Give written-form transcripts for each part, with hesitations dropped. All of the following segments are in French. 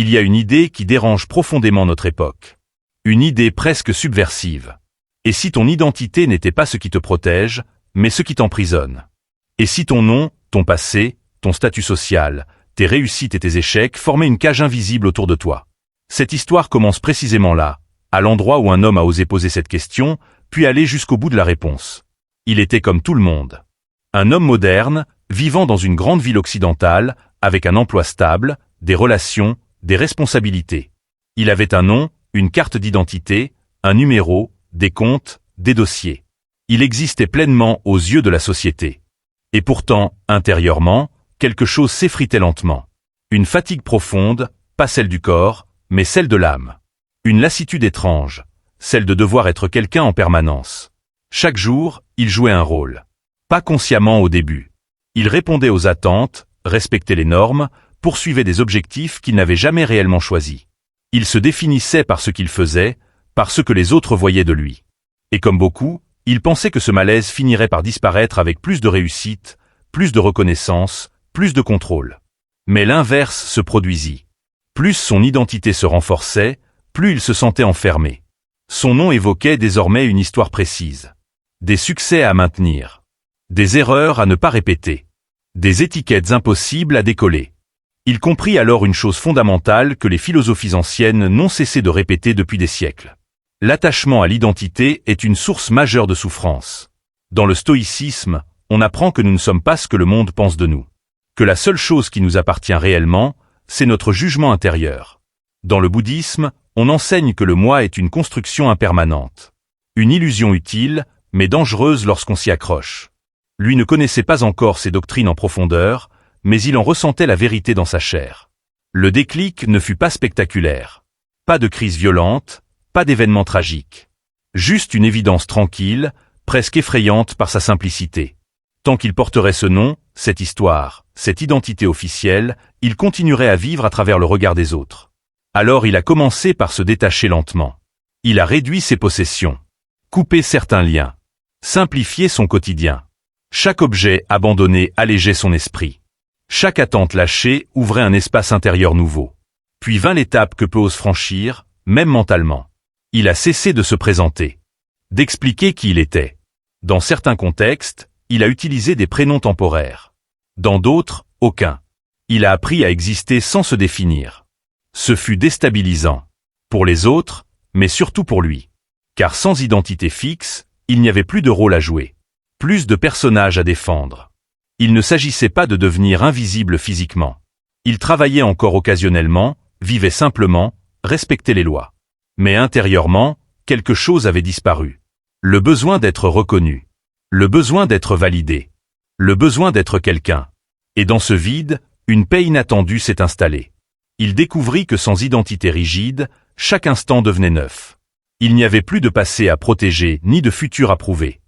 Il y a une idée qui dérange profondément notre époque. Une idée presque subversive. Et si ton identité n'était pas ce qui te protège, mais ce qui t'emprisonne? Et si ton nom, ton passé, ton statut social, tes réussites et tes échecs formaient une cage invisible autour de toi? Cette histoire commence précisément là, à l'endroit où un homme a osé poser cette question, puis aller jusqu'au bout de la réponse. Il était comme tout le monde. Un homme moderne, vivant dans une grande ville occidentale, avec un emploi stable, des relations, des responsabilités. Il avait un nom, une carte d'identité, un numéro, des comptes, des dossiers. Il existait pleinement aux yeux de la société. Et pourtant, intérieurement, quelque chose s'effritait lentement. Une fatigue profonde, pas celle du corps, mais celle de l'âme. Une lassitude étrange, celle de devoir être quelqu'un en permanence. Chaque jour, il jouait un rôle. Pas consciemment au début. Il répondait aux attentes, respectait les normes, poursuivait des objectifs qu'il n'avait jamais réellement choisis. Il se définissait par ce qu'il faisait, par ce que les autres voyaient de lui. Et comme beaucoup, il pensait que ce malaise finirait par disparaître avec plus de réussite, plus de reconnaissance, plus de contrôle. Mais l'inverse se produisit. Plus son identité se renforçait, plus il se sentait enfermé. Son nom évoquait désormais une histoire précise. Des succès à maintenir. Des erreurs à ne pas répéter. Des étiquettes impossibles à décoller. Il comprit alors une chose fondamentale que les philosophies anciennes n'ont cessé de répéter depuis des siècles. L'attachement à l'identité est une source majeure de souffrance. Dans le stoïcisme, on apprend que nous ne sommes pas ce que le monde pense de nous. Que la seule chose qui nous appartient réellement, c'est notre jugement intérieur. Dans le bouddhisme, on enseigne que le moi est une construction impermanente. Une illusion utile, mais dangereuse lorsqu'on s'y accroche. Lui ne connaissait pas encore ces doctrines en profondeur, mais il en ressentait la vérité dans sa chair. Le déclic ne fut pas spectaculaire. Pas de crise violente, pas d'événement tragique. Juste une évidence tranquille, presque effrayante par sa simplicité. Tant qu'il porterait ce nom, cette histoire, cette identité officielle, il continuerait à vivre à travers le regard des autres. Alors il a commencé par se détacher lentement. Il a réduit ses possessions. Coupé certains liens. Simplifié son quotidien. Chaque objet abandonné allégeait son esprit. Chaque attente lâchée ouvrait un espace intérieur nouveau. Puis vint l'étape que peu ose franchir, même mentalement. Il a cessé de se présenter. D'expliquer qui il était. Dans certains contextes, il a utilisé des prénoms temporaires. Dans d'autres, aucun. Il a appris à exister sans se définir. Ce fut déstabilisant. Pour les autres, mais surtout pour lui. Car sans identité fixe, il n'y avait plus de rôle à jouer. Plus de personnages à défendre. Il ne s'agissait pas de devenir invisible physiquement. Il travaillait encore occasionnellement, vivait simplement, respectait les lois. Mais intérieurement, quelque chose avait disparu. Le besoin d'être reconnu. Le besoin d'être validé. Le besoin d'être quelqu'un. Et dans ce vide, une paix inattendue s'est installée. Il découvrit que sans identité rigide, chaque instant devenait neuf. Il n'y avait plus de passé à protéger ni de futur à prouver.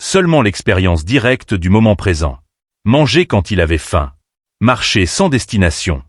Seulement l'expérience directe du moment présent. Manger quand il avait faim. Marcher sans destination.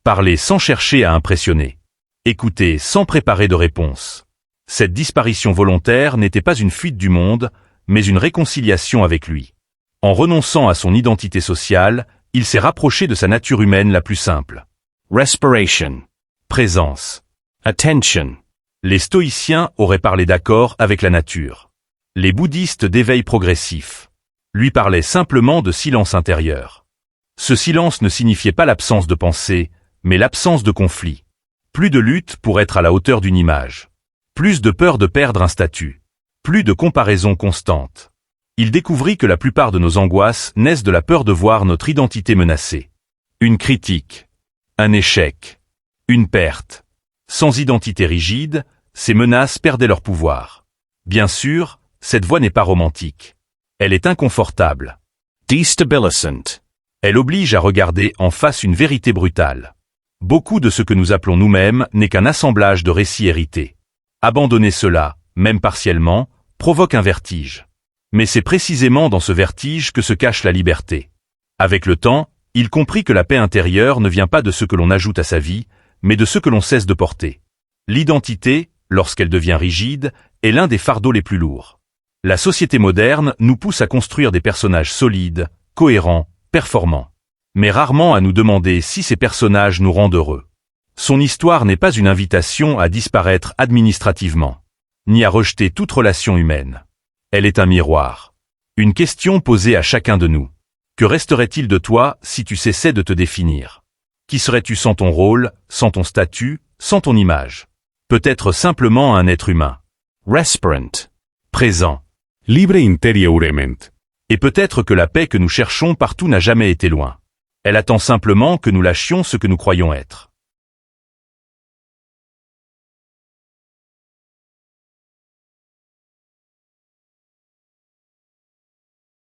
Parler sans chercher à impressionner. Écouter sans préparer de réponse. Cette disparition volontaire n'était pas une fuite du monde, mais une réconciliation avec lui. En renonçant à son identité sociale, il s'est rapproché de sa nature humaine la plus simple. Respiration. Présence. Attention. Les stoïciens auraient parlé d'accord avec la nature. Les bouddhistes d'éveil progressif lui parlaient simplement de silence intérieur. Ce silence ne signifiait pas l'absence de pensée, mais l'absence de conflit. Plus de lutte pour être à la hauteur d'une image. Plus de peur de perdre un statut. Plus de comparaison constante. Il découvrit que la plupart de nos angoisses naissent de la peur de voir notre identité menacée. Une critique. Un échec. Une perte. Sans identité rigide, ces menaces perdaient leur pouvoir. Bien sûr, cette voie n'est pas romantique. Elle est inconfortable. Destabilisant. Elle oblige à regarder en face une vérité brutale. Beaucoup de ce que nous appelons nous-mêmes n'est qu'un assemblage de récits hérités. Abandonner cela, même partiellement, provoque un vertige. Mais c'est précisément dans ce vertige que se cache la liberté. Avec le temps, il comprit que la paix intérieure ne vient pas de ce que l'on ajoute à sa vie, mais de ce que l'on cesse de porter. L'identité, lorsqu'elle devient rigide, est l'un des fardeaux les plus lourds. La société moderne nous pousse à construire des personnages solides, cohérents, performants. Mais rarement à nous demander si ces personnages nous rendent heureux. Son histoire n'est pas une invitation à disparaître administrativement, ni à rejeter toute relation humaine. Elle est un miroir. Une question posée à chacun de nous. Que resterait-il de toi si tu cessais de te définir? Qui serais-tu sans ton rôle, sans ton statut, sans ton image? Peut-être simplement un être humain. Respirant. Présent. Libre interiorement. Et peut-être que la paix que nous cherchons partout n'a jamais été loin. Elle attend simplement que nous lâchions ce que nous croyons être.